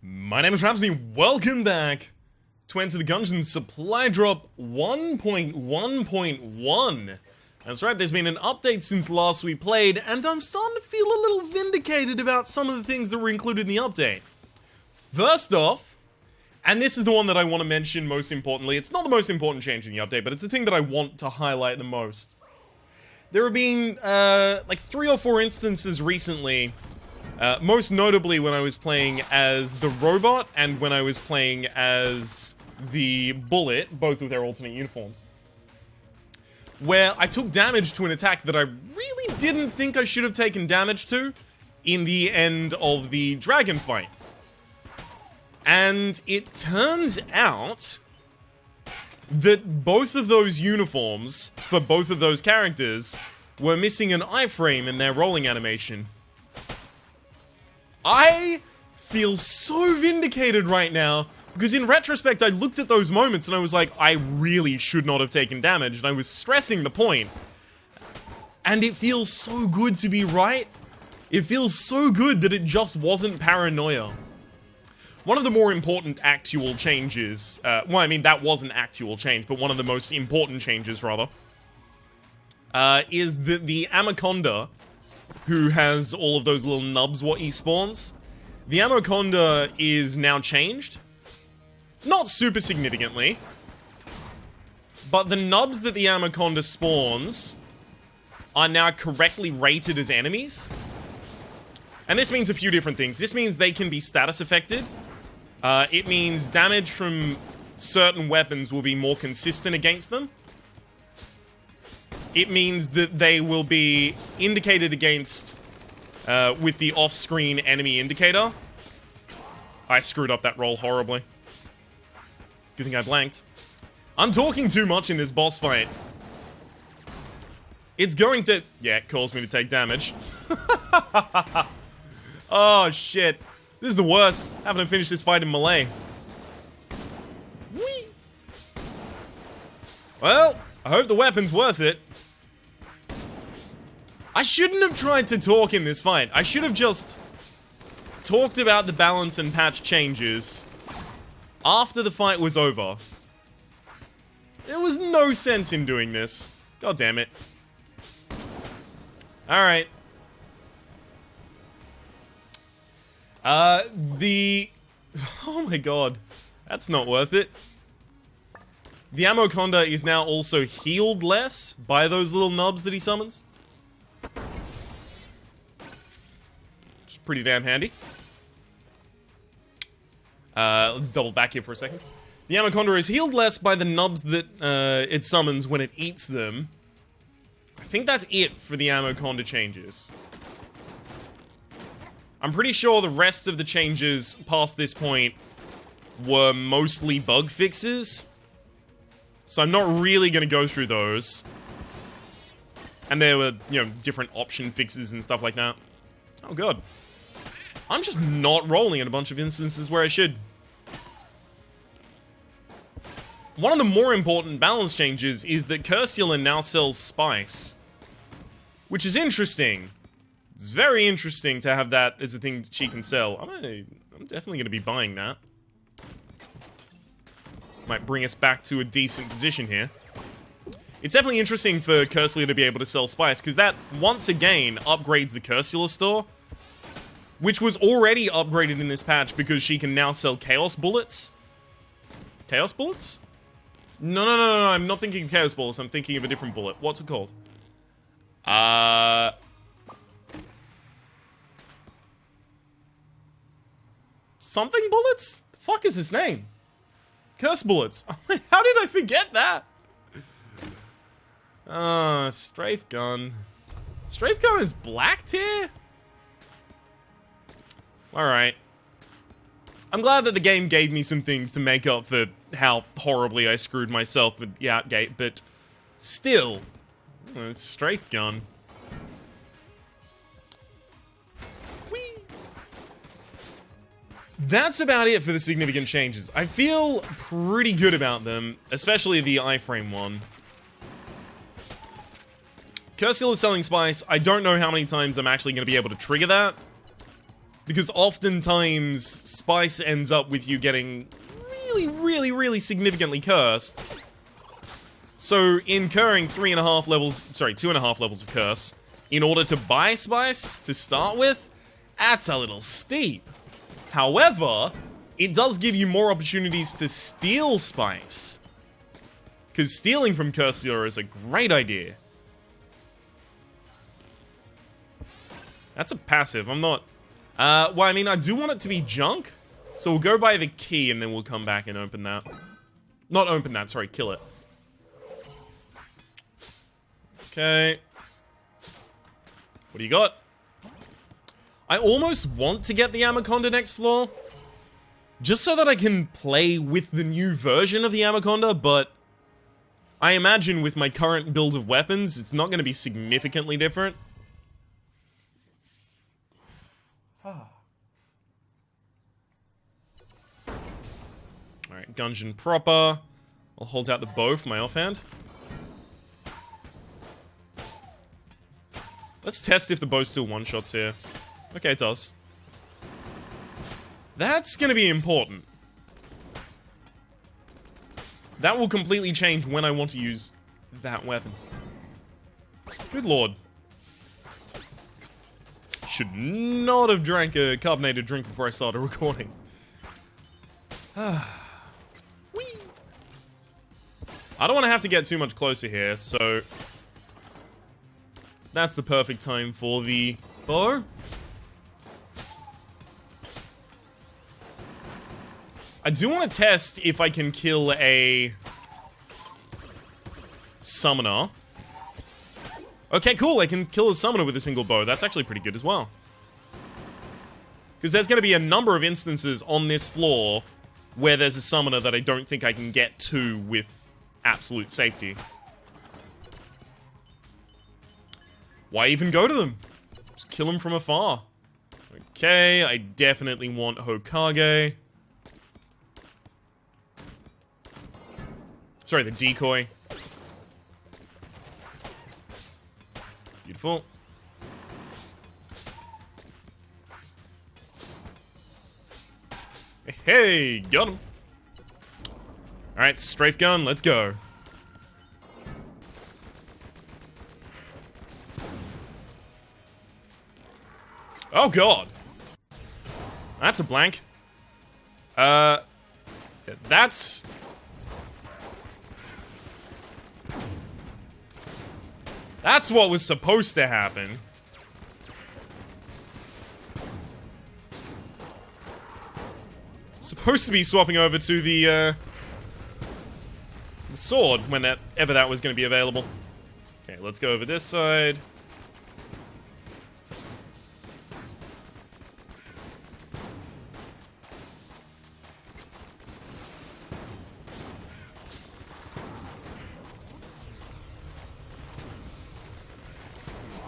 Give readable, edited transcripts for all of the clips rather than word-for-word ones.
My name is Rhapsody, welcome back to Enter the Gungeon Supply Drop 1.1.1. That's right, there's been an update since last we played, and I'm starting to feel a little vindicated about some of the things that were included in the update. First off, and this is the one that I want to mention most importantly, it's not the most important change in the update, but it's the thing that I want to highlight the most. There have been, like 3 or 4 instances recently, most notably when I was playing as the robot and when I was playing as the bullet, both with their alternate uniforms, where I took damage to an attack that I really didn't think I should have taken damage to in the end of the dragon fight. And it turns out that both of those uniforms, for both of those characters, were missing an iframe in their rolling animation. I feel so vindicated right now, because in retrospect I looked at those moments and I was like, I really should not have taken damage, and I was stressing the point. And it feels so good to be right. It feels so good that it just wasn't paranoia. One of the more important actual changes, well, I mean, that was an actual change, but one of the most important changes, rather, is that the Ammoconda, who has all of those little nubs what he spawns, the Ammoconda is now changed. Not super significantly, but the nubs that the Ammoconda spawns are now correctly rated as enemies. And this means a few different things. This means they can be status affected. It means damage from certain weapons will be more consistent against them. It means that they will be indicated against with the off-screen enemy indicator. I screwed up that roll horribly. Good thing I blanked. I'm talking too much in this boss fight. It's going to... yeah, it calls me to take damage. Oh, shit. This is the worst. Having to finish this fight in melee. Whee! Well, I hope the weapon's worth it. I shouldn't have tried to talk in this fight. I should have just talked about the balance and patch changes after the fight was over. There was no sense in doing this. God damn it. Alright. oh my god. That's not worth it. The Ammoconda is now also healed less by those little nubs that he summons. Which is pretty damn handy. Let's double back here for a second. The Ammoconda is healed less by the nubs that it summons when it eats them. I think that's it for the Ammoconda changes. I'm pretty sure the rest of the changes past this point were mostly bug fixes. So I'm not really going to go through those. And there were, you know, different option fixes and stuff like that. Oh god. I'm just not rolling in a bunch of instances where I should. One of the more important balance changes is that Ursula now sells spice. Which is interesting. It's very interesting to have that as a thing that she can sell. I'm definitely going to be buying that. Might bring us back to a decent position here. It's definitely interesting for Ursula to be able to sell spice, because that, once again, upgrades the Ursula store. Which was already upgraded in this patch because she can now sell Chaos Bullets. Chaos Bullets? No, I'm not thinking of Chaos Bullets, I'm thinking of a different bullet. What's it called? Something bullets? The fuck is his name? Curse bullets. How did I forget that? Strafe gun. Strafe gun is black tier? Alright. I'm glad that the game gave me some things to make up for how horribly I screwed myself with the Outgate, but still. Strafe gun. That's about it for the significant changes. I feel pretty good about them, especially the iframe one. Ursula is selling spice. I don't know how many times I'm actually going to be able to trigger that. because oftentimes spice ends up with you getting really significantly cursed. So incurring 2.5 levels of curse in order to buy spice to start with, that's a little steep. However, it does give you more opportunities to steal spice. Because stealing from Cursior is a great idea. That's a passive, I'm not... well, I mean, I do want it to be junk. So we'll go buy the key and then we'll come back and open that. Not open that, sorry, kill it. Okay. What do you got? I almost want to get the Ammoconda next floor. Just so that I can play with the new version of the Ammoconda, but... I imagine with my current build of weapons, it's not going to be significantly different. Alright, Gungeon proper. I'll hold out the bow for my offhand. Let's test if the bow still one-shots here. Okay, it does. That's gonna be important. That will completely change when I want to use that weapon. Good lord. Should not have drank a carbonated drink before I started recording. Whee! I don't want to have to get too much closer here, so... That's the perfect time for the bow. I do want to test if I can kill a summoner. Okay, cool, I can kill a summoner with a single bow. That's actually pretty good as well. Because there's going to be a number of instances on this floor where there's a summoner that I don't think I can get to with absolute safety. Why even go to them? Just kill them from afar. Okay, I definitely want Hokage. Sorry, the decoy. Beautiful. Hey, got him. Alright, strafe gun, let's go. Oh god. That's a blank. That's... That's what was supposed to happen. Supposed to be swapping over to the sword whenever that was going to be available. Okay, let's go over this side.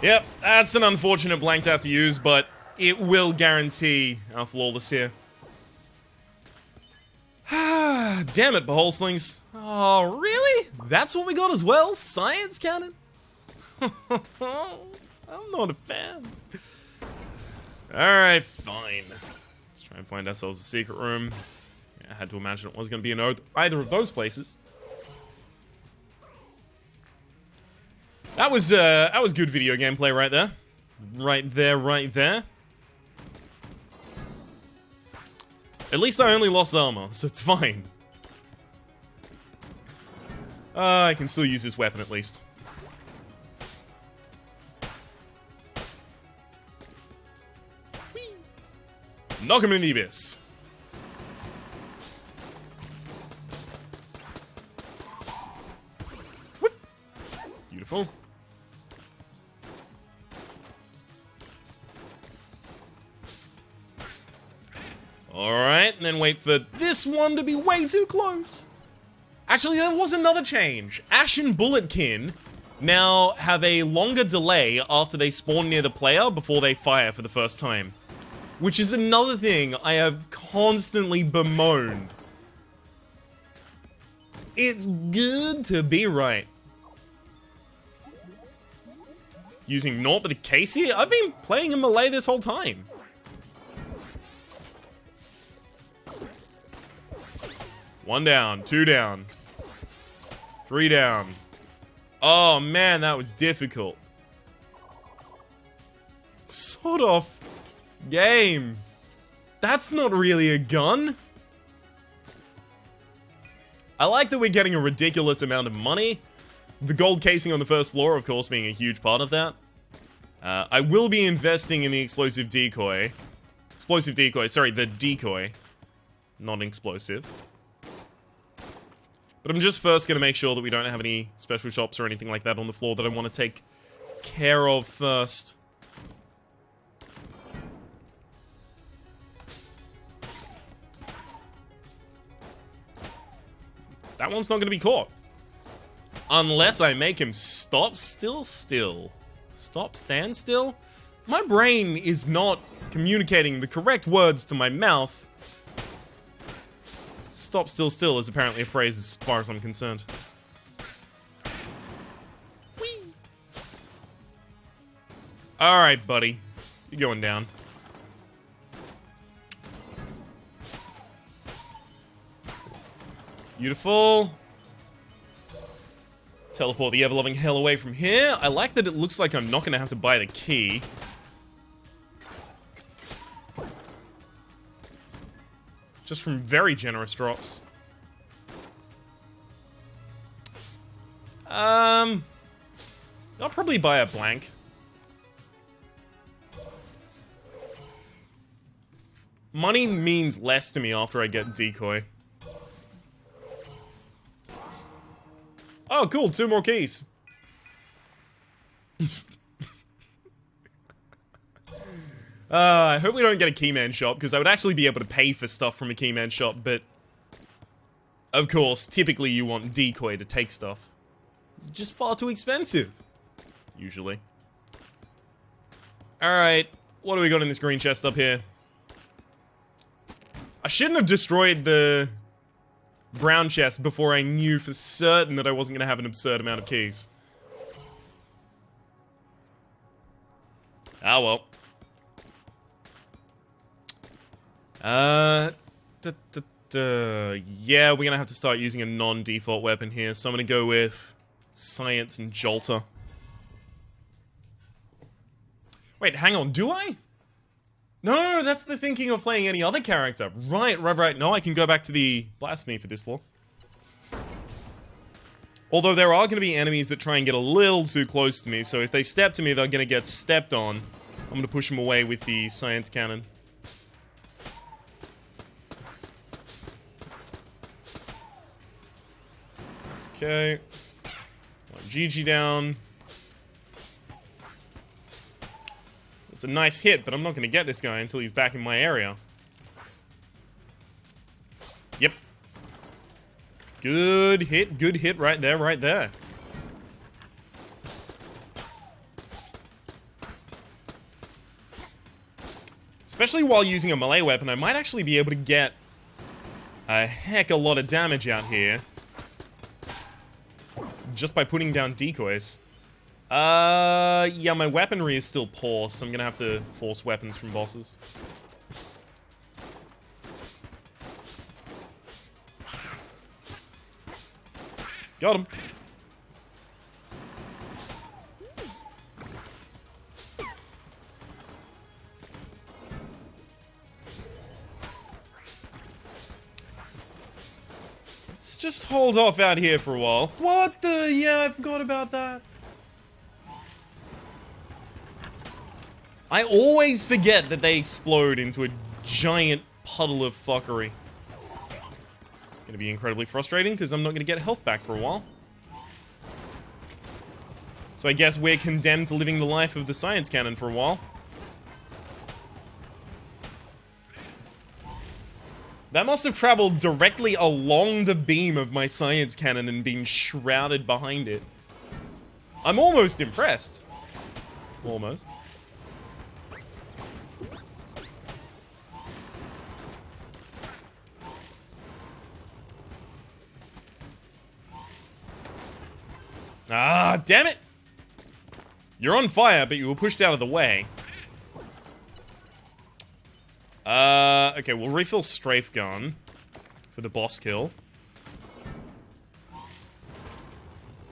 Yep, that's an unfortunate blank to have to use, but it will guarantee our flawless here. Damn it, Beholslings. Oh, really? That's what we got as well? Science cannon? I'm not a fan. Alright, fine. Let's try and find ourselves a secret room. Yeah, I had to imagine it was going to be in either of those places. That was good video gameplay right there. Right there. At least I only lost armor, so it's fine. I can still use this weapon at least. Whee! Knock him in the abyss. Whoop! Beautiful. Alright, and then wait for this one to be way too close. Actually, there was another change. Ash and Bulletkin now have a longer delay after they spawn near the player before they fire for the first time. Which is another thing I have constantly bemoaned. It's good to be right. Using naught but a case here? I've been playing in melee this whole time. 1 down, 2 down. 3 down. Oh man, that was difficult. Sort of. Game. That's not really a gun. I like that we're getting a ridiculous amount of money. The gold casing on the first floor, of course, being a huge part of that. I will be investing in the explosive decoy. Explosive decoy, sorry, the decoy. Not explosive. But I'm just first going to make sure that we don't have any special shops or anything like that on the floor that I want to take care of first. That one's not going to be caught. Unless I make him stop still. Stop, stand still? My brain is not communicating the correct words to my mouth. Stop still is apparently a phrase as far as I'm concerned. Whee! Alright, buddy. You're going down. Beautiful. Teleport the ever-loving hell away from here. I like that it looks like I'm not going to have to buy the key. Just from very generous drops. I'll probably buy a blank. Money means less to me after I get decoy. Oh, cool, 2 more keys. I hope we don't get a keyman shop, because I would actually be able to pay for stuff from a keyman shop, but... Of course, typically you want decoy to take stuff. It's just far too expensive. Usually. Alright, what do we got in this green chest up here? I shouldn't have destroyed the brown chest before I knew for certain that I wasn't going to have an absurd amount of keys. Ah, well. Yeah, we're gonna have to start using a non-default weapon here, so I'm gonna go with Science and Jolter. Wait, hang on, do I? No, that's the thinking of playing any other character. Right. No, I can go back to the Blasphemy for this floor. Although there are gonna be enemies that try and get a little too close to me, so if they step to me, they're gonna get stepped on. I'm gonna push them away with the Science Cannon. Okay. GG down. It's a nice hit, but I'm not going to get this guy until he's back in my area. Yep. Good hit right there. Especially while using a melee weapon, I might actually be able to get a heck of a lot of damage out here. Just by putting down decoys. Yeah, my weaponry is still poor, so I'm gonna have to force weapons from bosses. Got him. Let's just hold off out here for a while. What the? Yeah, I forgot about that. I always forget that they explode into a giant puddle of fuckery. It's gonna be incredibly frustrating because I'm not gonna get health back for a while. So I guess we're condemned to living the life of the Science Cannon for a while. That must have traveled directly along the beam of my Science Cannon and been shrouded behind it. I'm almost impressed. Almost. Ah, damn it! You're on fire, but you were pushed out of the way. Okay, we'll refill Strafe Gun for the boss kill.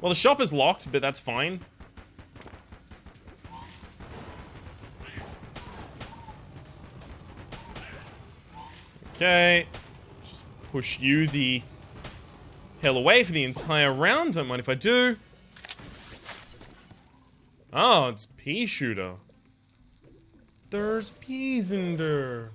Well, the shop is locked, but that's fine. Okay. Just push you the hell away for the entire round. Don't mind if I do. Oh, it's pea shooter. There's peas in there.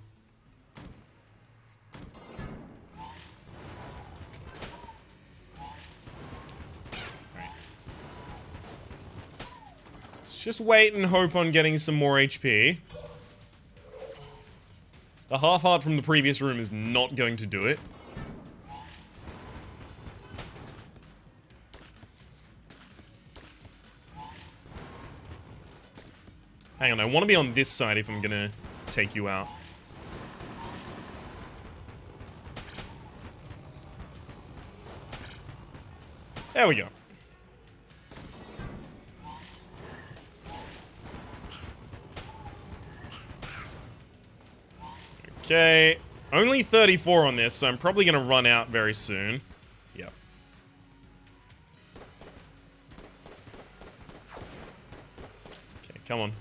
Let's just wait and hope on getting some more HP. The half heart from the previous room is not going to do it. Hang on, I want to be on this side if I'm gonna take you out. There we go. Okay, only 34 on this, so I'm probably gonna run out very soon. Yep. Okay, come on.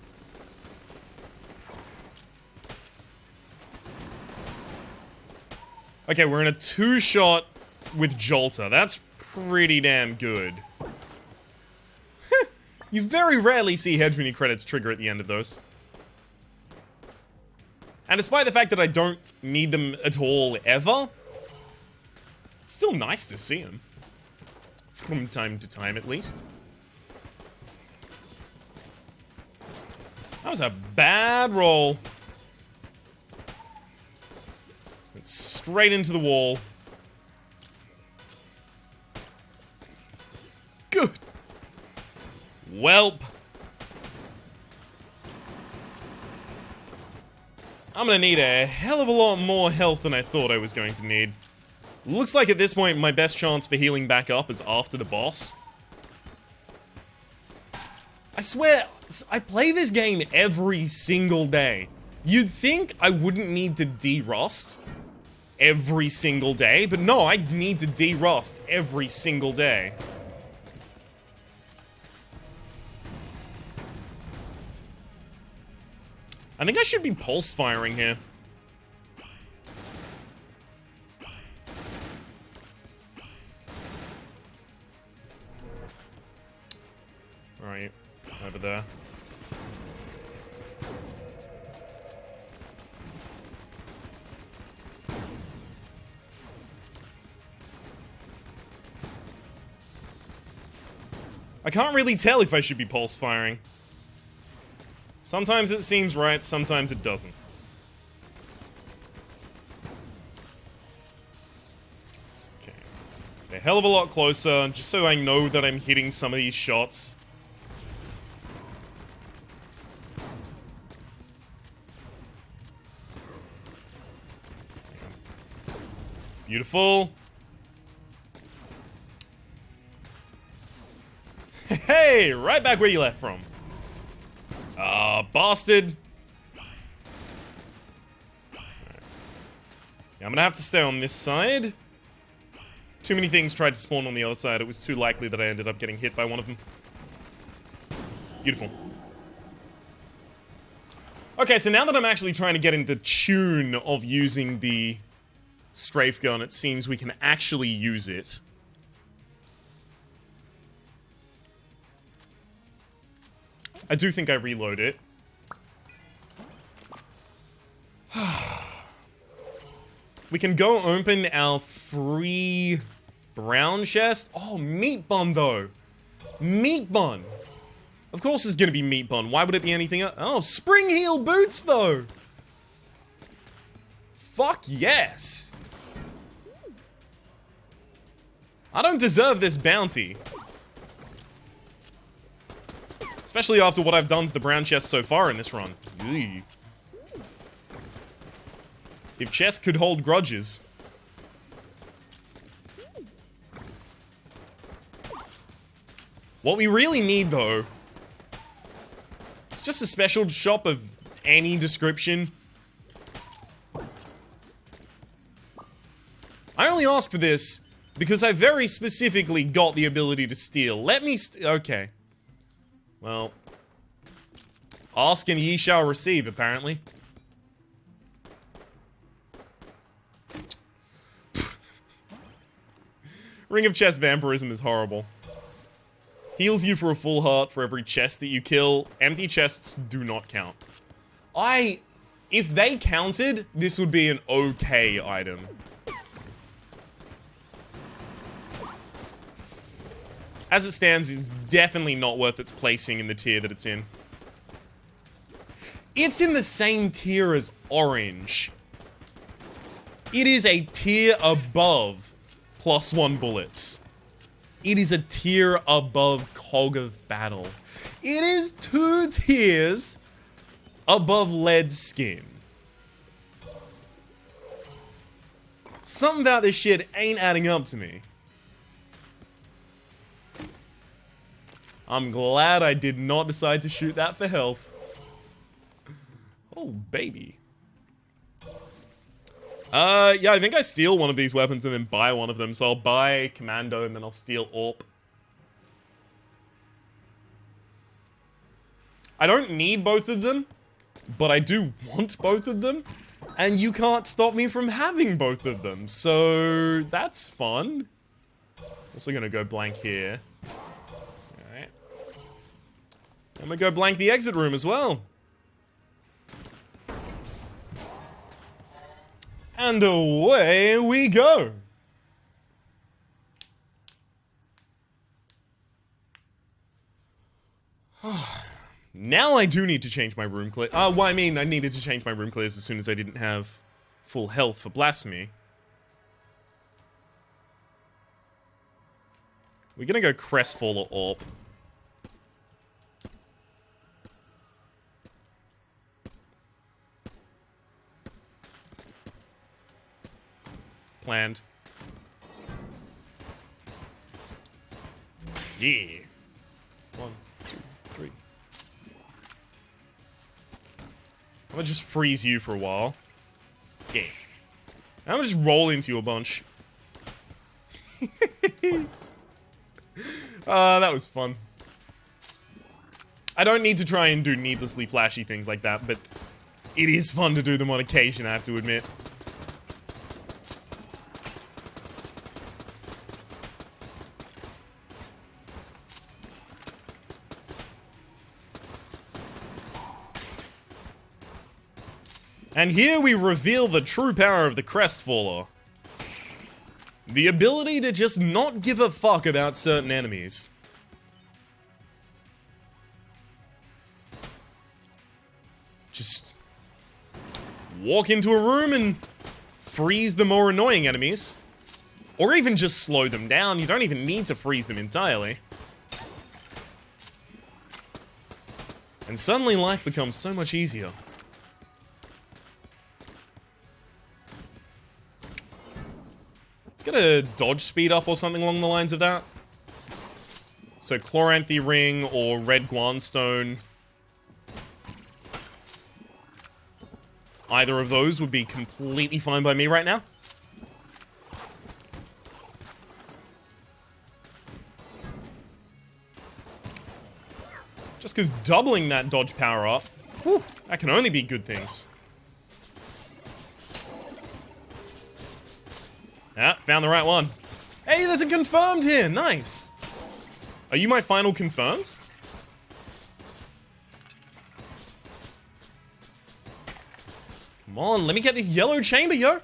Okay, we're in a 2-shot with Jolter. That's pretty damn good. You very rarely see Hedge Mini credits trigger at the end of those. And despite the fact that I don't need them at all ever, it's still nice to see them. From time to time, at least. That was a bad roll. Went straight into the wall. Good. Welp. I'm gonna need a hell of a lot more health than I thought I was going to need. Looks like at this point my best chance for healing back up is after the boss. I swear, I play this game every single day. You'd think I wouldn't need to de-rust every single day, but no, I need to de-rust every single day. I think I should be pulse firing here. Alright, over there. I can't really tell if I should be pulse firing. Sometimes it seems right, sometimes it doesn't. Okay. A hell of a lot closer, just so I know that I'm hitting some of these shots. Beautiful. Hey, right back where you left from. Bastard. Yeah, I'm gonna have to stay on this side. Too many things tried to spawn on the other side. It was too likely that I ended up getting hit by one of them. Beautiful. Okay, so now that I'm actually trying to get in the tune of using the strafe gun, it seems we can actually use it. I do think I reload it. We can go open our free brown chest. Oh, meat bun, though. Meat bun. Of course it's gonna be meat bun. Why would it be anything else? Oh, spring heel boots, though. Fuck yes. I don't deserve this bounty. Especially after what I've done to the brown chest so far in this run. Ew. If chests could hold grudges. What we really need, though, is just a special shop of any description. I only ask for this Because I very specifically got the ability to steal. Let me okay. Well. Ask and ye shall receive, apparently. Ring of Chest Vampirism is horrible. Heals you for a full heart for every chest that you kill. Empty chests do not count. If they counted, this would be an okay item. As it stands, it's definitely not worth its placing in the tier that it's in. It's in the same tier as orange. It is a tier above +1 bullets. It is a tier above Cog of Battle. It is 2 tiers above Lead Skin. Something about this shit ain't adding up to me. I'm glad I did not decide to shoot that for health. Oh, baby. Yeah, I think I steal one of these weapons and then buy one of them. So I'll buy Commando and then I'll steal AWP. I don't need both of them, but I do want both of them. And you can't stop me from having both of them. So that's fun. Also gonna go blank here. Alright. I'm gonna go blank the exit room as well. And away we go. Now I do need to change my room clear. Well, I mean, I needed to change my room clears as soon as I didn't have full health for Blasphemy. We're gonna go Crestfall or AWP. Planned. Yeah. 1, 2, 3. I'm gonna just freeze you for a while. Yeah. I'm gonna just roll into you a bunch. That was fun. I don't need to try and do needlessly flashy things like that, but it is fun to do them on occasion, I have to admit. And here we reveal the true power of the Crestfaller. The ability to just not give a fuck about certain enemies. Just walk into a room and freeze the more annoying enemies. Or even just slow them down. You don't even need to freeze them entirely. And suddenly life becomes so much easier. Get a dodge speed up or something along the lines of that. So Chloranthy Ring or Red Guanstone. Either of those would be completely fine by me right now. Just because doubling that dodge power up, whew, that can only be good things. Ah, found the right one. Hey, there's a confirmed here. Nice. Are you my final confirmed? Come on, let me get this yellow chamber, yo.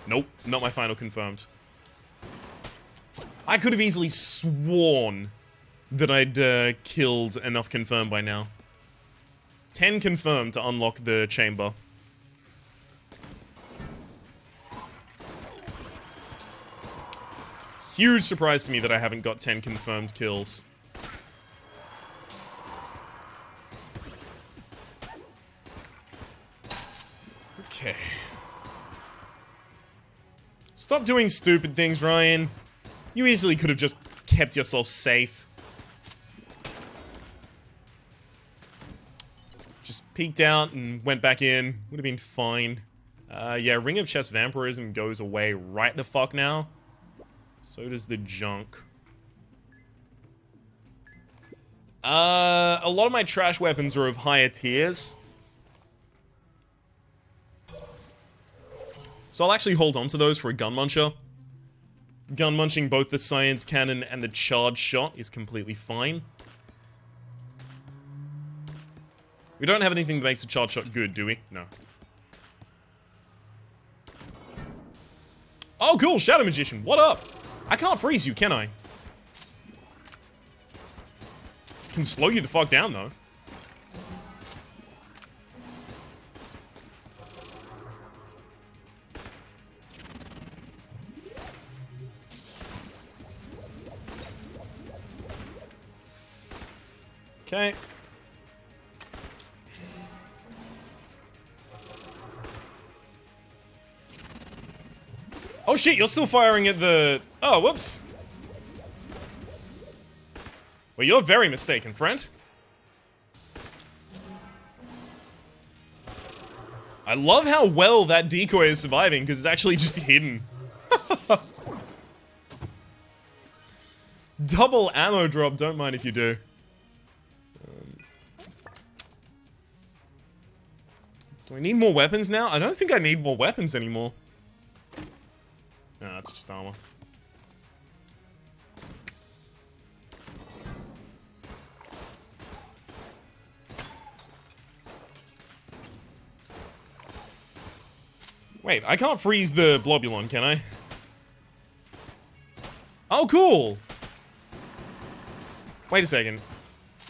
Nope, not my final confirmed. I could have easily sworn that I'd killed enough confirmed by now. 10 confirmed to unlock the chamber. Huge surprise to me that I haven't got 10 confirmed kills. Okay. Stop doing stupid things, Ryan. You easily could have just kept yourself safe. Just peeked out and went back in. Would have been fine. Yeah, Ring of Chest Vampirism goes away right the fuck now. So does the junk. A lot of my trash weapons are of higher tiers. So I'll actually hold on to those for a gun muncher. Gun munching both the science cannon and the charge shot is completely fine. We don't have anything that makes a charge shot good, do we? No. Oh, cool! Shadow Magician, what up? I can't freeze you, can I? Can slow you the fuck down, though. Okay. Oh shit, you're still firing at the... Oh, whoops. Well, you're very mistaken, friend. I love how well that decoy is surviving, because it's actually just hidden. Double ammo drop, don't mind if you do. Do I need more weapons now? I don't think I need more weapons anymore. No, that's just armor. Wait, I can't freeze the Blobulon, can I? Oh, cool! Wait a second.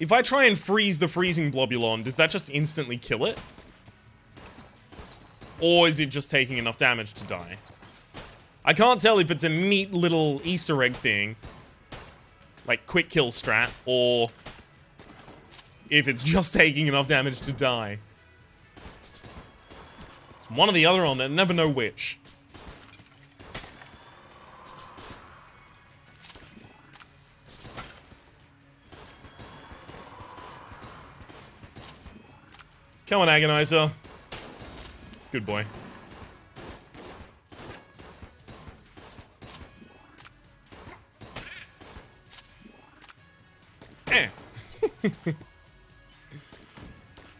If I try and freeze the freezing Blobulon, does that just instantly kill it? Or is it just taking enough damage to die? I can't tell if it's a neat little Easter egg thing, like quick kill strat, or if it's just taking enough damage to die. It's one or the other on there, never know which. Come on, Agonizer. Good boy.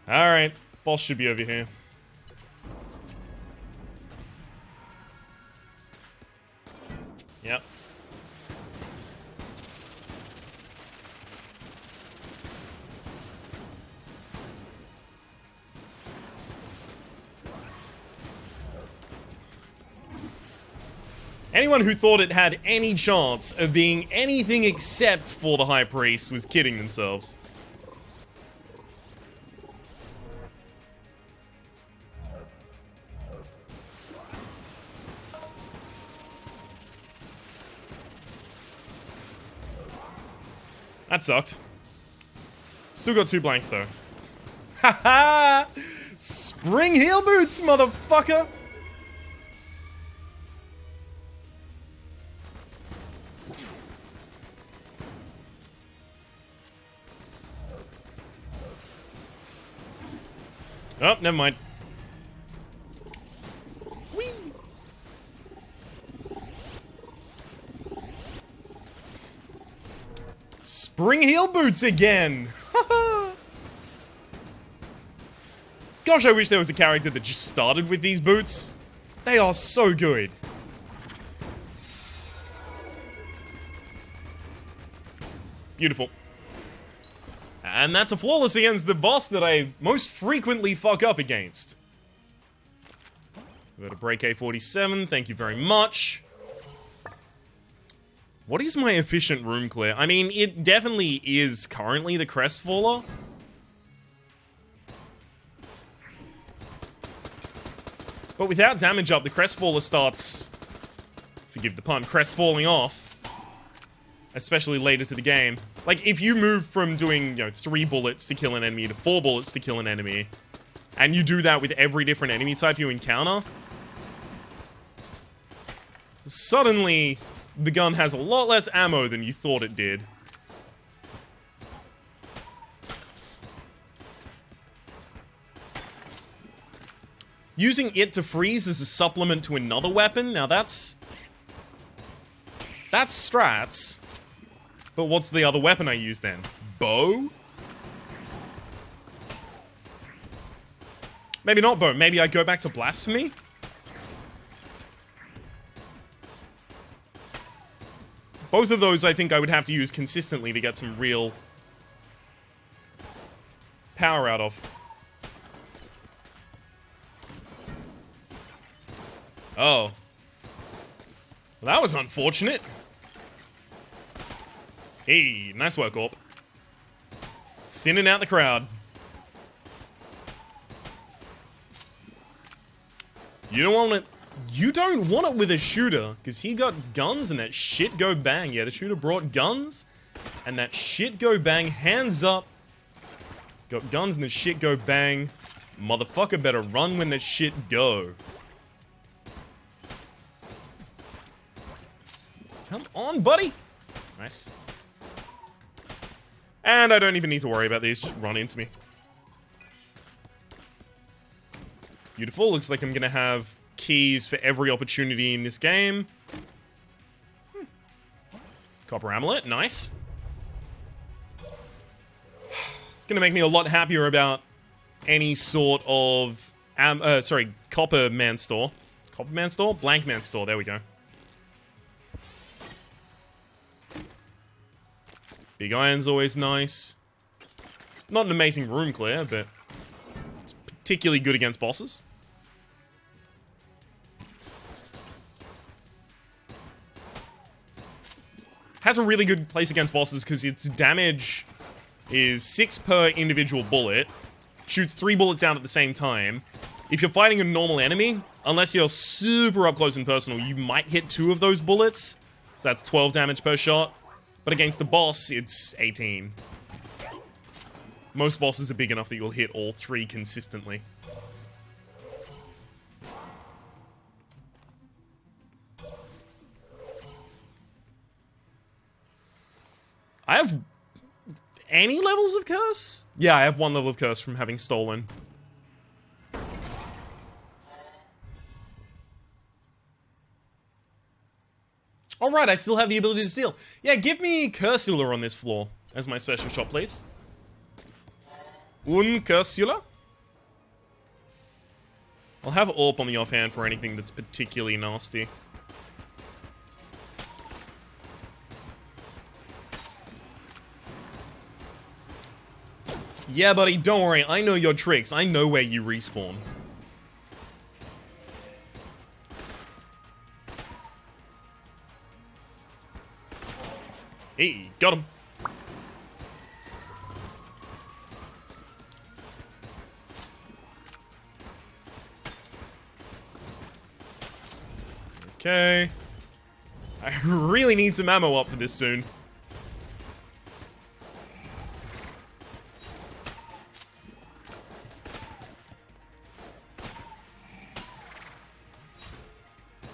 Alright, boss should be over here. Yep. Anyone who thought it had any chance of being anything except for the High Priest was kidding themselves. That sucked. Still got 2 blanks, though. Haha! Spring heel boots, motherfucker! Oh, never mind. Whee! Spring heel boots again! Gosh, I wish there was a character that just started with these boots. They are so good. Beautiful. And that's a flawless against the boss that I most frequently fuck up against. We got a break A47, thank you very much. What is my efficient room clear? I mean, it definitely is currently the Crestfaller. But without damage up, the Crestfaller starts, forgive the pun, crestfalling off. Especially later to the game. Like, if you move from doing, 3 bullets to kill an enemy to 4 bullets to kill an enemy, and you do that with every different enemy type you encounter, suddenly, the gun has a lot less ammo than you thought it did. using it to freeze as a supplement to another weapon. Now that's strats. But what's the other weapon I use then? Bow? Maybe not bow. Maybe I go back to blasphemy? Both of those I think I would have to use consistently to get some real power out of. Oh. Well, that was unfortunate. Hey, nice work, Orp. Thinning out the crowd. You don't want it. You don't want it with a shooter, because he got guns and that shit go bang. Yeah, the shooter brought guns, and that shit go bang. Hands up. Got guns and the shit go bang. Motherfucker better run when the shit go. Come on, buddy. Nice. And I don't even need to worry about these. Just run into me. Beautiful. Looks like I'm going to have keys for every opportunity in this game. Copper amulet. Nice. It's going to make me a lot happier about any sort of... Copper Man Store. Copper Man Store? Blank Man Store. There we go. Big Iron's always nice. Not an amazing room clear, but it's particularly good against bosses. Has a really good place against bosses because its damage is 6 per individual bullet. Shoots 3 bullets out at the same time. If you're fighting a normal enemy, unless you're super up close and personal, you might hit 2 of those bullets. So that's 12 damage per shot. But against the boss, it's 18. Most bosses are big enough that you'll hit all 3 consistently. I have any levels of curse? Yeah, I have 1 level of curse from having stolen. Alright, I still have the ability to steal. Yeah, give me Cursula on this floor as my special shot, please. Un Cursula? I'll have Orp on the offhand for anything that's particularly nasty. Yeah, buddy, don't worry. I know your tricks. I know where you respawn. Hey, got him. Okay. I really need some ammo up for this soon.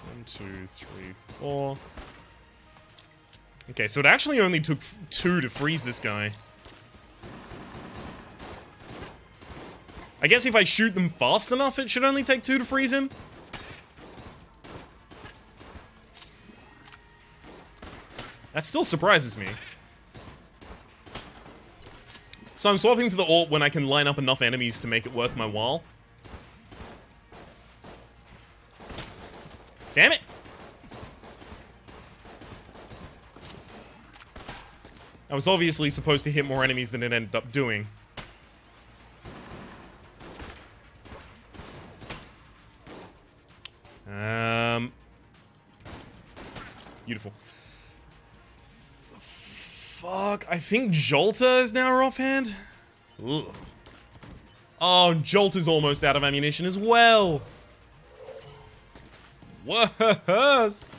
One, two, three, four. Okay, so it actually only took 2 to freeze this guy. I guess if I shoot them fast enough, it should only take 2 to freeze him. That still surprises me. So I'm swapping to the Orp when I can line up enough enemies to make it worth my while. Damn it! I was obviously supposed to hit more enemies than it ended up doing. Beautiful. Fuck, I think Jolter is now offhand. Ugh. Oh, Jolter's almost out of ammunition as well. Worst.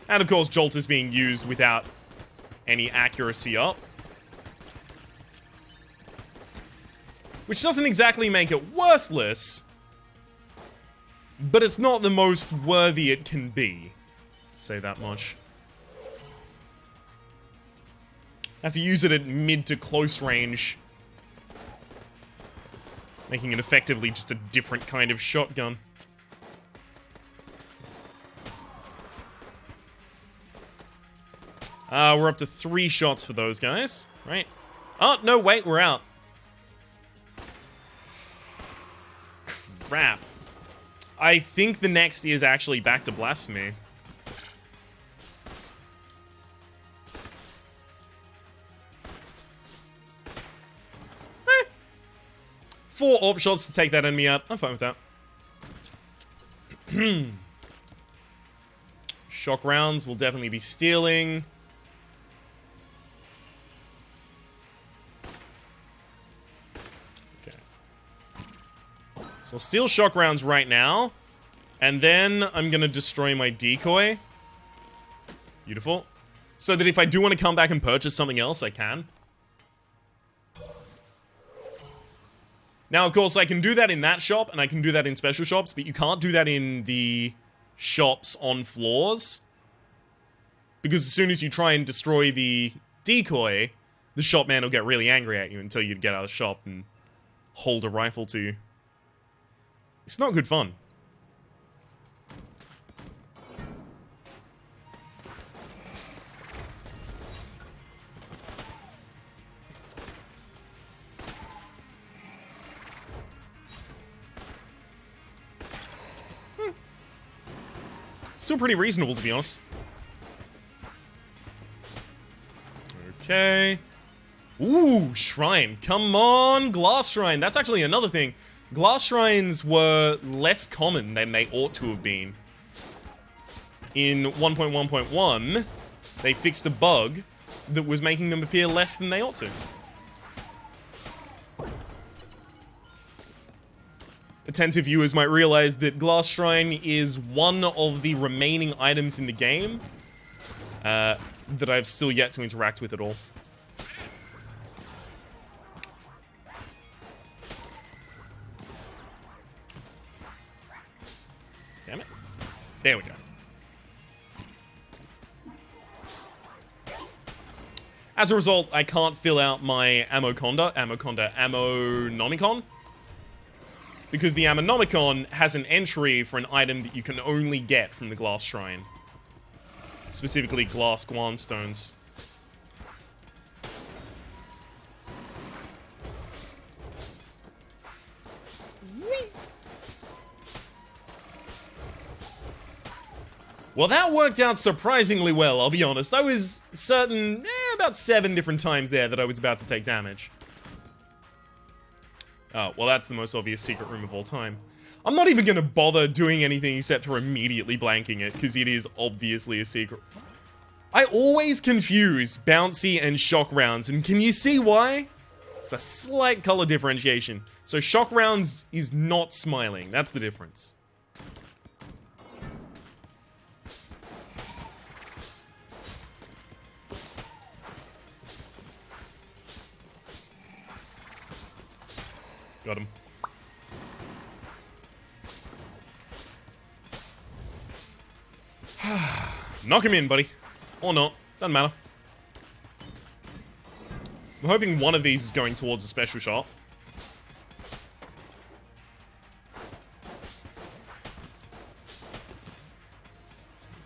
And of course, Jolt is being used without any accuracy up. Which doesn't exactly make it worthless, but it's not the most worthy it can be. Say that much. have to use it at mid to close range, making it effectively just a different kind of shotgun. We're up to 3 shots for those guys, right? Oh, no, wait, we're out. Crap. I think the next is actually back to Blasphemy. 4 AWP shots to take that enemy out. I'm fine with that. Shock rounds will definitely be stealing. Okay. So I'll steal shock rounds right now. And then I'm going to destroy my decoy. Beautiful. So that if I do want to come back and purchase something else, I can. Now, of course, I can do that in that shop, and I can do that in special shops, but you can't do that in the shops on floors. Because as soon as you try and destroy the decoy, the shop man will get really angry at you and tell you to get out of the shop and hold a rifle to you. It's not good fun. Still pretty reasonable, to be honest. Okay. Ooh, shrine. Come on, glass shrine. That's actually another thing. Glass shrines were less common than they ought to have been. In 1.1.1, they fixed a bug that was making them appear less than they ought to. Attentive viewers might realize that Glass Shrine is one of the remaining items in the game that I've still yet to interact with at all. Damn it. There we go. As a result, I can't fill out my Ammonomicon. Because the Ammonomicon has an entry for an item that you can only get from the Glass Shrine. Specifically, glass Guanstones. Well, that worked out surprisingly well, I'll be honest. I was certain, about 7 different times there that I was about to take damage. Oh, well, that's the most obvious secret room of all time. I'm not even going to bother doing anything except for immediately blanking it, because it is obviously a secret. I always confuse bouncy and shock rounds, and can you see why? It's a slight color differentiation. So shock rounds is not smiling. That's the difference. Got him. Knock him in, buddy. Or not. Doesn't matter. I'm hoping one of these is going towards a special shot.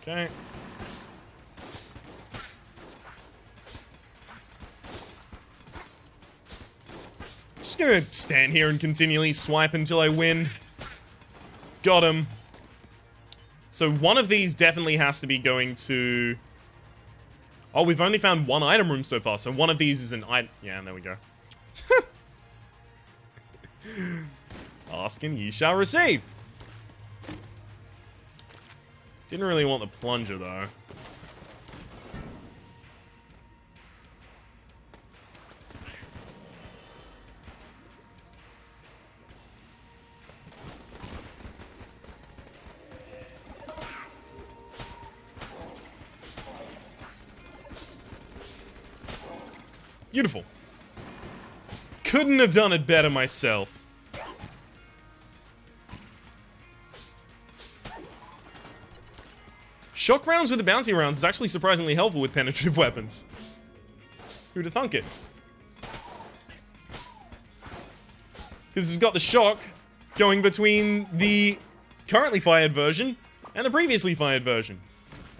Okay. Just gonna stand here and continually swipe until I win. Got him. So one of these definitely has to be going to... Oh, we've only found one item room so far, so one of these is an item... Yeah, and there we go. Ask and ye shall receive. Didn't really want the plunger, though. Beautiful. Couldn't have done it better myself. Shock rounds with the bouncy rounds is actually surprisingly helpful with penetrative weapons. Who'd have thunk it? Because it's got the shock going between the currently fired version and the previously fired version.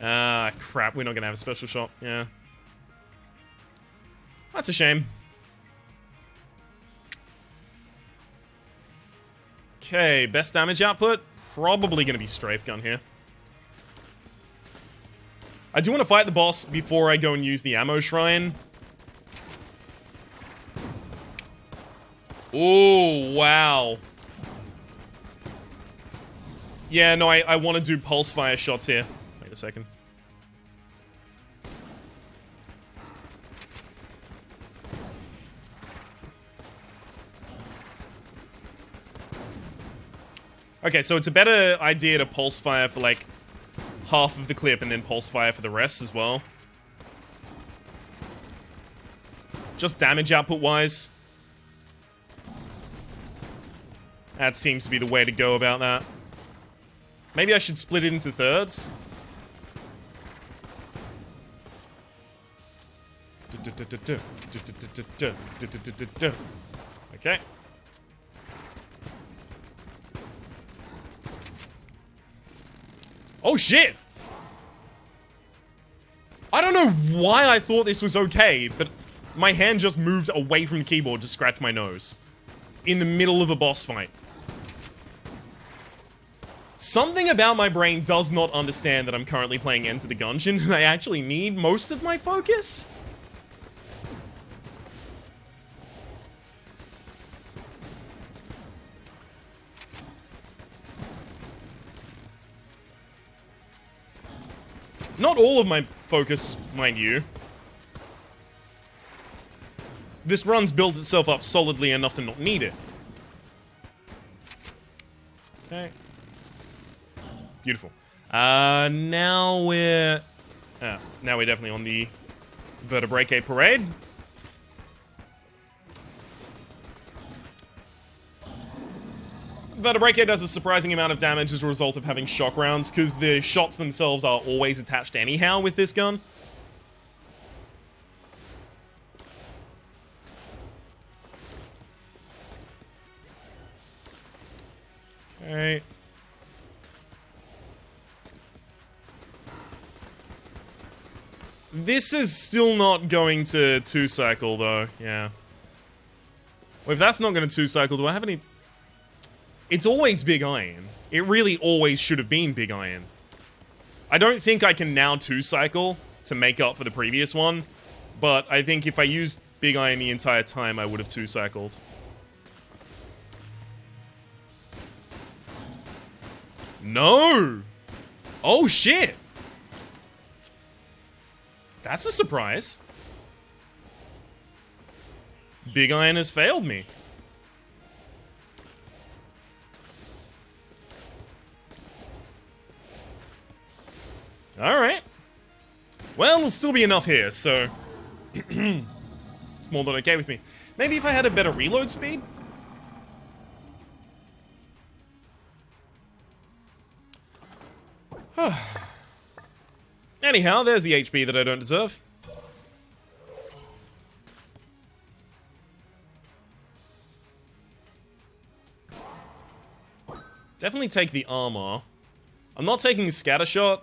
Ah, crap, we're not going to have a special shot. Yeah. That's a shame. Okay, best damage output? Probably going to be Strafe Gun here. I do want to fight the boss before I go and use the ammo shrine. Oh, wow. Yeah, no, I want to do pulse fire shots here. Wait a second. Okay, so it's a better idea to pulse fire for like half of the clip and then pulse fire for the rest as well. Just damage output wise. That seems to be the way to go about that. Maybe I should split it into thirds. Okay. Oh shit! I don't know why I thought this was okay, but my hand just moved away from the keyboard to scratch my nose. In the middle of a boss fight. Something about my brain does not understand that I'm currently playing Enter the Gungeon, and I actually need most of my focus. Not all of my focus, mind you. This run's built itself up solidly enough to not need it. Okay. Beautiful. Now we're definitely on the Vertebrae Parade. Vertebrae does a surprising amount of damage as a result of having shock rounds, because the shots themselves are always attached anyhow with this gun. Okay. This is still not going to 2-cycle, though. Yeah. Well, if that's not going to 2-cycle, do I have any... It's always Big Iron. It really always should have been Big Iron. I don't think I can now 2-cycle to make up for the previous one, but I think if I used Big Iron the entire time, I would have 2-cycled. No! Oh, shit! That's a surprise. Big Iron has failed me. Alright. Well, there'll still be enough here, so... it's more than okay with me. Maybe if I had a better reload speed? Anyhow, there's the HP that I don't deserve. Definitely take the armor. I'm not taking scattershot.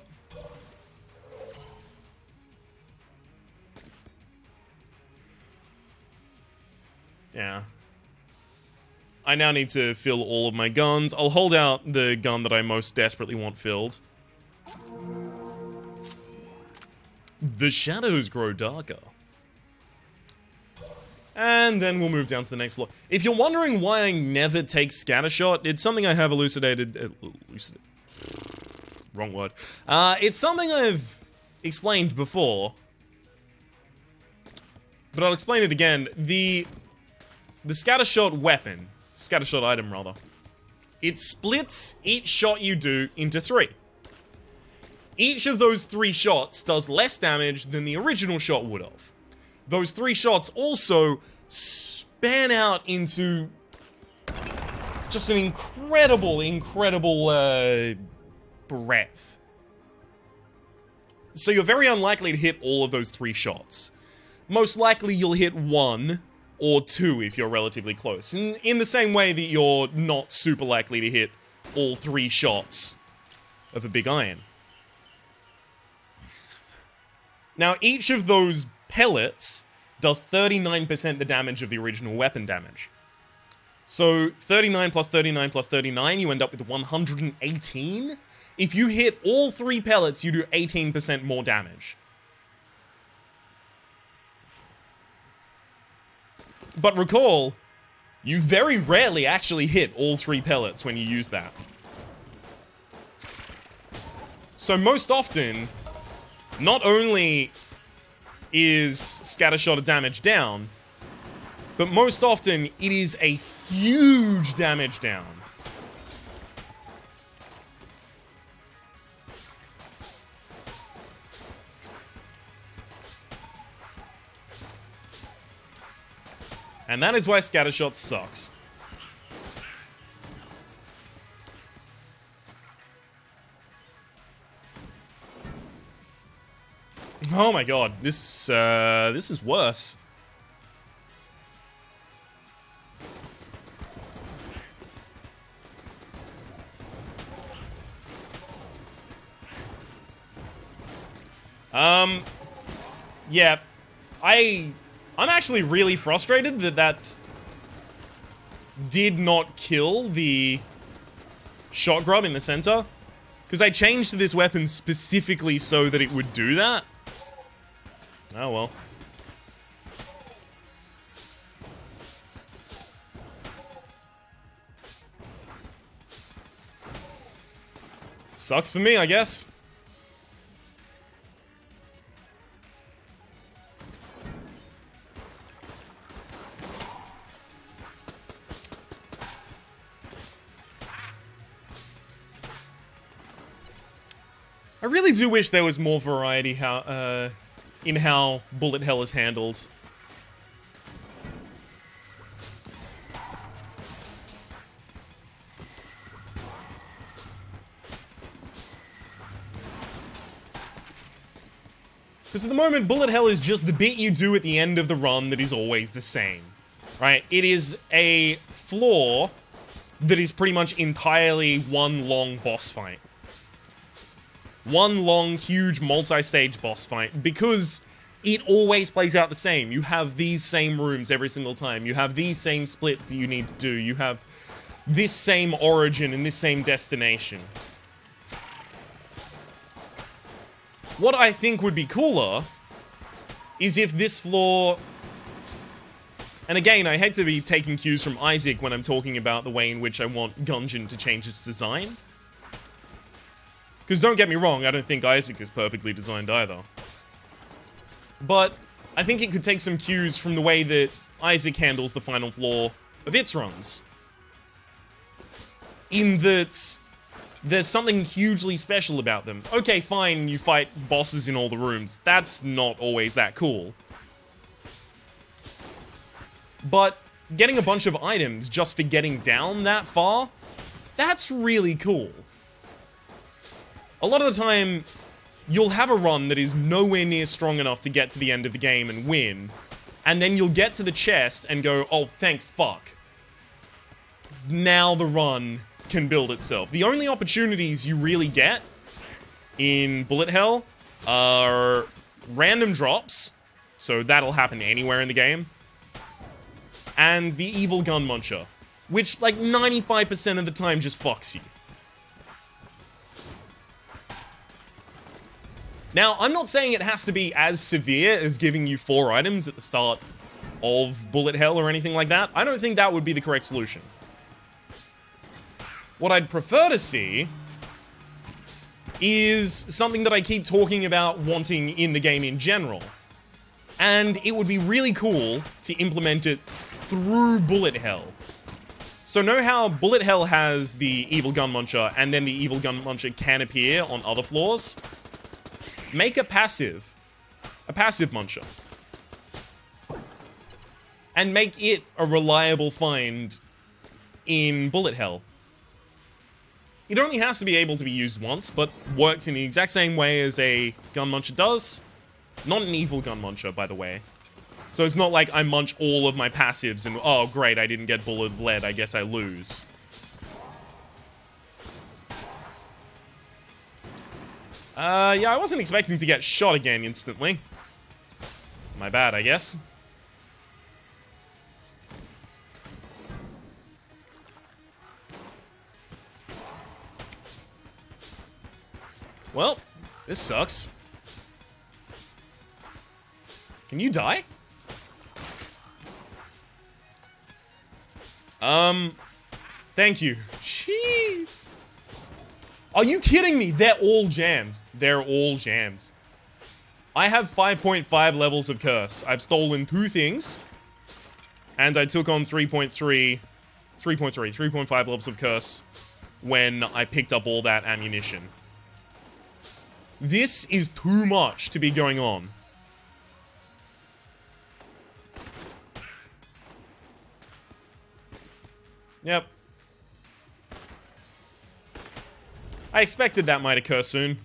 Yeah. I now need to fill all of my guns. I'll hold out the gun that I most desperately want filled. The shadows grow darker. And then we'll move down to the next floor. If you're wondering why I never take scattershot, it's something I have elucidated... wrong word. It's something I've explained before. But I'll explain it again. The scattershot weapon, scattershot item rather, it splits each shot you do into 3. Each of those 3 shots does less damage than the original shot would have. Those 3 shots also span out into just an incredible breadth. So you're very unlikely to hit all of those 3 shots. most likely you'll hit 1 or 2 if you're relatively close. In the same way that you're not super likely to hit all 3 shots of a big iron. Now, each of those pellets does 39% the damage of the original weapon damage. So 39 plus 39 plus 39, you end up with 118. If you hit all 3 pellets, you do 18% more damage. But recall, you very rarely actually hit all 3 pellets when you use that. So most often, not only is scattershot a damage down, but most often it is a huge damage down. And that is why scattershot sucks. Oh my god, this is worse. Yeah, I'm actually really frustrated that that did not kill the shot grub in the center, because I changed this weapon specifically so that it would do that. Oh well. Sucks for me, I guess. I really do wish there was more variety in how bullet hell is handled. Because at the moment, bullet hell is just the bit you do at the end of the run that is always the same, right? It is a floor that is pretty much entirely one long boss fight. One long, huge, multi-stage boss fight, because it always plays out the same. You have these same rooms every single time. You have these same splits that you need to do. You have this same origin and this same destination. What I think would be cooler is if this floor... And again, I hate to be taking cues from Isaac when I'm talking about the way in which I want Gungeon to change its design. Because don't get me wrong, I don't think Isaac is perfectly designed either. But I think it could take some cues from the way that Isaac handles the final floor of its runs. In that there's something hugely special about them. Okay, fine, you fight bosses in all the rooms. That's not always that cool. But getting a bunch of items just for getting down that far, that's really cool. A lot of the time, you'll have a run that is nowhere near strong enough to get to the end of the game and win, and then you'll get to the chest and go, oh, thank fuck. Now the run can build itself. The only opportunities you really get in bullet hell are random drops, so that'll happen anywhere in the game, and the evil gun muncher, which like 95% of the time just fucks you. Now, I'm not saying it has to be as severe as giving you 4 items at the start of bullet hell or anything like that. I don't think that would be the correct solution. What I'd prefer to see is something that I keep talking about wanting in the game in general. And it would be really cool to implement it through bullet hell. So know how bullet hell has the evil gun muncher, and then the evil gun muncher can appear on other floors? Make a passive muncher. And make it a reliable find in bullet hell. It only has to be able to be used once, but works in the exact same way as a gun muncher does. Not an evil gun muncher, by the way. So it's not like I munch all of my passives and, oh great, I didn't get Bullet of Lead, I guess I lose. Yeah, I wasn't expecting to get shot again instantly. My bad, I guess. Well, this sucks. Can you die? Thank you. Jeez. Are you kidding me? They're all jammed. They're all jammed. I have 5.5 levels of curse. I've stolen 2 things. And I took on 3.5 levels of curse when I picked up all that ammunition. This is too much to be going on. Yep. I expected that might occur soon.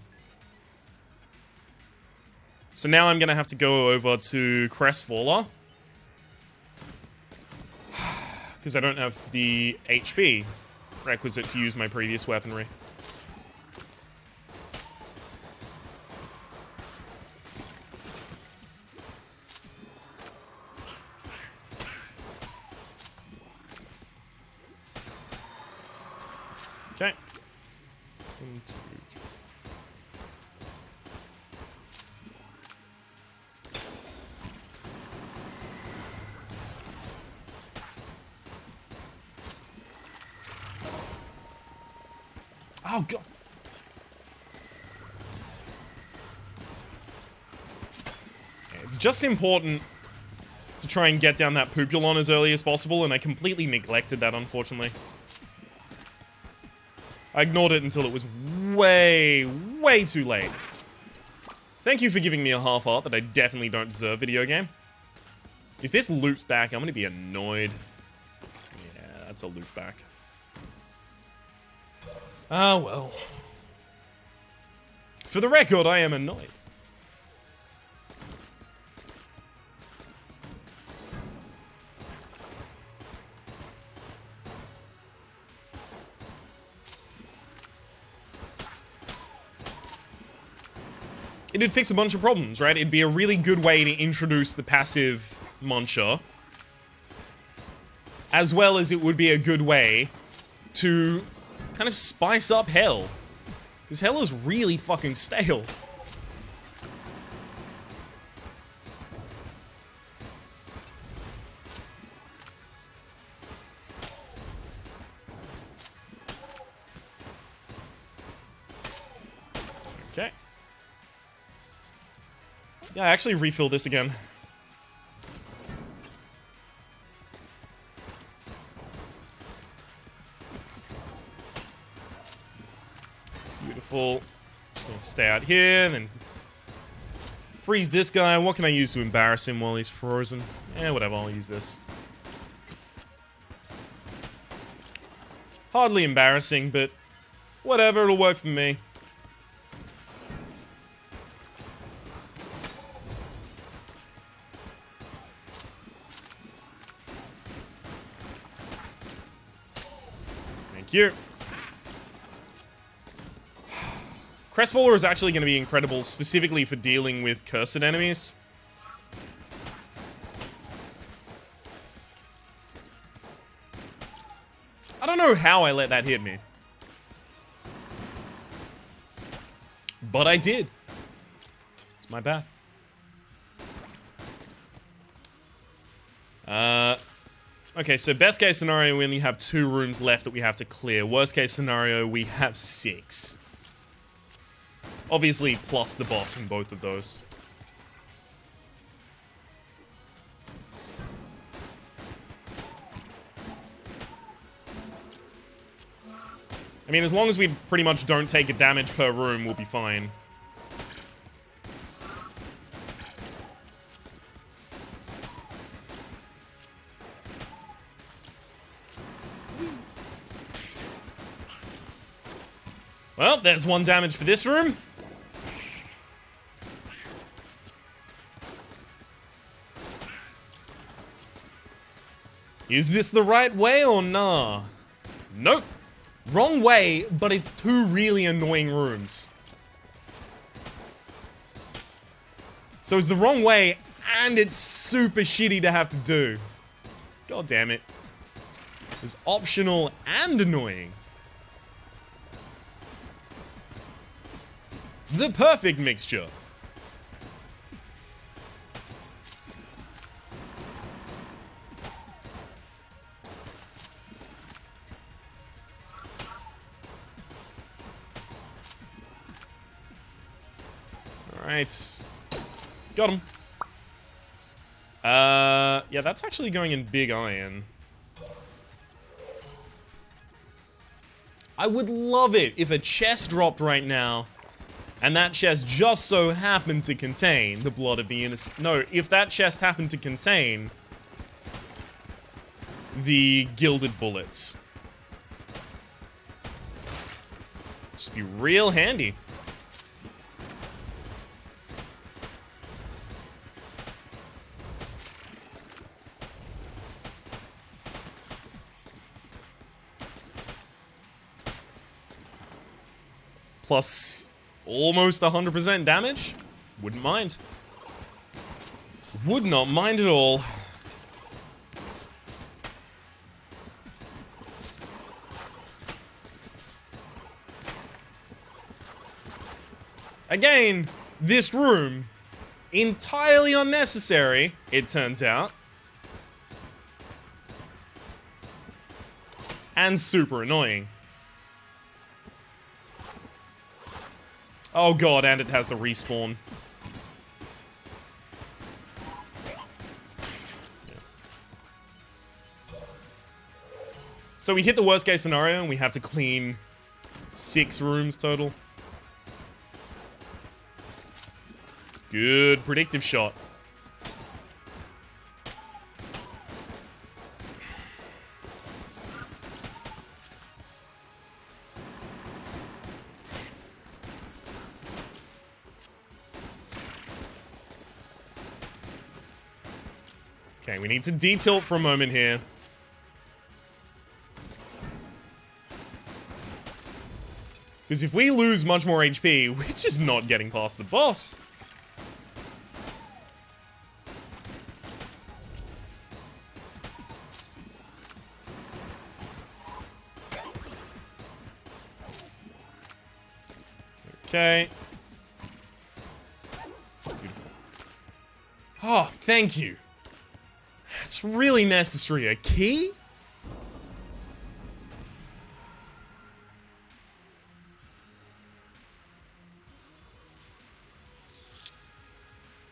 So now I'm gonna have to go over to Crestfaller. Because I don't have the HP requisite to use my previous weaponry. Okay. 1, 2, 3. Oh god. It's just important to try and get down that Poopulon as early as possible, and I completely neglected that, unfortunately. I ignored it until it was way, way too late. Thank you for giving me a half heart that I definitely don't deserve, video game. If this loops back, I'm gonna be annoyed. Yeah, that's a loop back. Ah, well. For the record, I am annoyed. It'd fix a bunch of problems, right? It'd be a really good way to introduce the passive muncher. As well as it would be a good way to kind of spice up Hell. Because Hell is really fucking stale. Okay. Yeah, I actually refill this again. Beautiful. Just gonna stay out here, and then freeze this guy. What can I use to embarrass him while he's frozen? Eh, whatever, I'll use this. Hardly embarrassing, but whatever, it'll work for me. Thank you. Crestfaller is actually going to be incredible, specifically for dealing with cursed enemies. I don't know how I let that hit me. But I did. It's my bad. Okay, so best case scenario, we only have 2 rooms left that we have to clear. Worst case scenario, we have 6. Obviously, plus the boss in both of those. I mean, as long as we pretty much don't take a damage per room, we'll be fine. Well, there's 1 damage for this room. Is this the right way or nah? Nope. Wrong way, but it's two really annoying rooms. So it's the wrong way, and it's super shitty to have to do. God damn it. It's optional and annoying. The perfect mixture. Alright. Got him. Yeah, that's actually going in big iron. I would love it if a chest dropped right now, and that chest just so happened to contain the blood of the innocent. No, if that chest happened to contain the gilded bullets. Just be real handy. Plus almost 100% damage. Wouldn't mind. Would not mind at all. Again, this room, entirely unnecessary, it turns out. And super annoying. Oh god, and it has the respawn. Yeah. So we hit the worst case scenario and we have to clean 6 rooms total. Good predictive shot. Okay, we need to detilt for a moment here. Because if we lose much more HP, we're just not getting past the boss. Okay. Oh, thank you. That's really necessary. A key?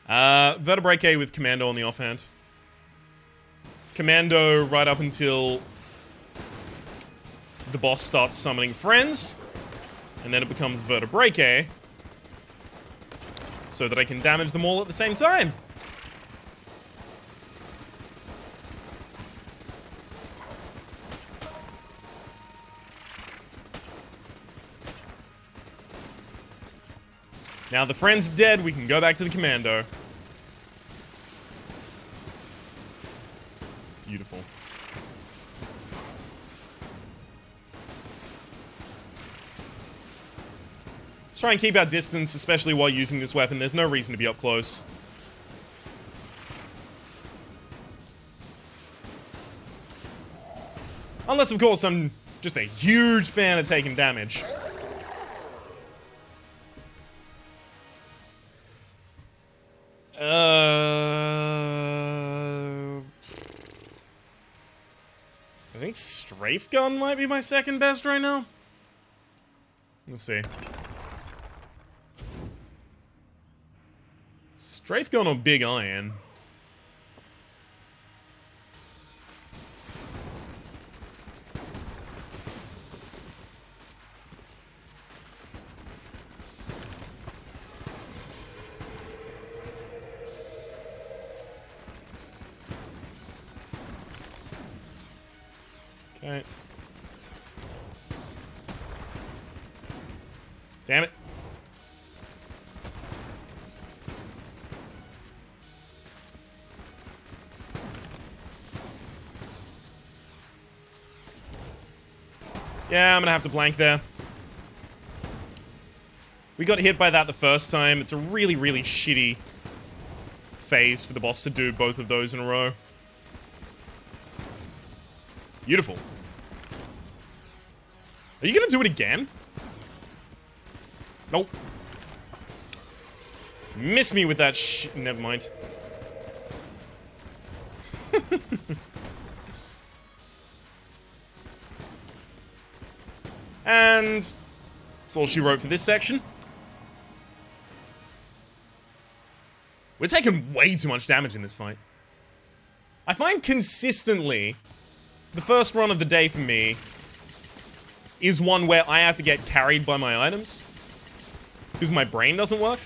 Vertebrae with Commando on the offhand. Commando right up until the boss starts summoning friends. And then it becomes Vertebrae, so that I can damage them all at the same time. Now the friend's dead, we can go back to the Commando. Beautiful. Let's try and keep our distance, especially while using this weapon. There's no reason to be up close. Unless, of course, I'm just a huge fan of taking damage. I think Strafe Gun might be my second best right now. We'll see. Strafe Gun or Big Iron? Okay. Damn it. Yeah, I'm gonna have to blank there. We got hit by that the first time. It's a really, really shitty phase for the boss to do both of those in a row. Beautiful. Are you gonna do it again? Nope. Miss me with that never mind. And that's all she wrote for this section. We're taking way too much damage in this fight. I find consistently the first run of the day for me is one where I have to get carried by my items because my brain doesn't work.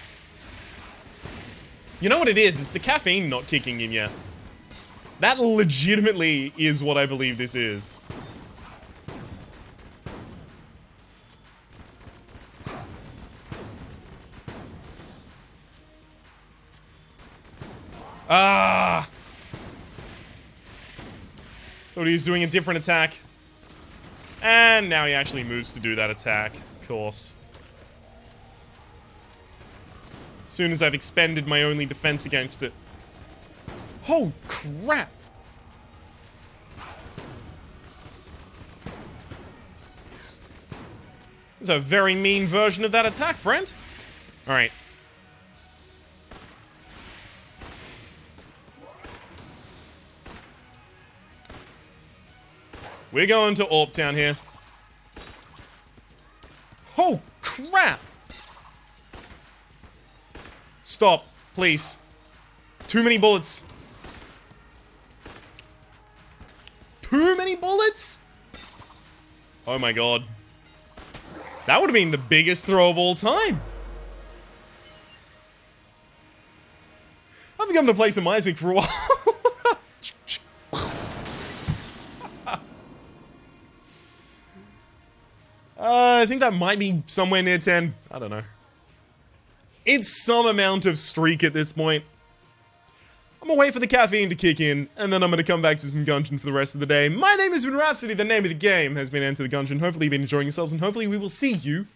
You know what it is? It's the caffeine not kicking in yet. That legitimately is what I believe this is. Ah! Thought he was doing a different attack. And now he actually moves to do that attack, of course. As soon as I've expended my only defense against it. Oh, crap! This is a very mean version of that attack, friend. Alright. We're going to Orp Town here. Oh, crap! Stop, please. Too many bullets. Too many bullets? Oh my god. That would have been the biggest throw of all time. I think I'm gonna play some Isaac for a while. I think that might be somewhere near 10. I don't know. It's some amount of streak at this point. I'm gonna wait for the caffeine to kick in, and then I'm gonna come back to some Gungeon for the rest of the day. My name has been Rhapsody, the name of the game has been Enter the Gungeon. Hopefully you've been enjoying yourselves, and hopefully we will see you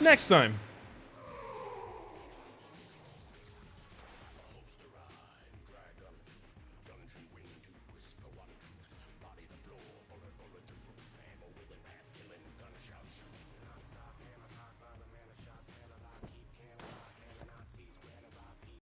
next time.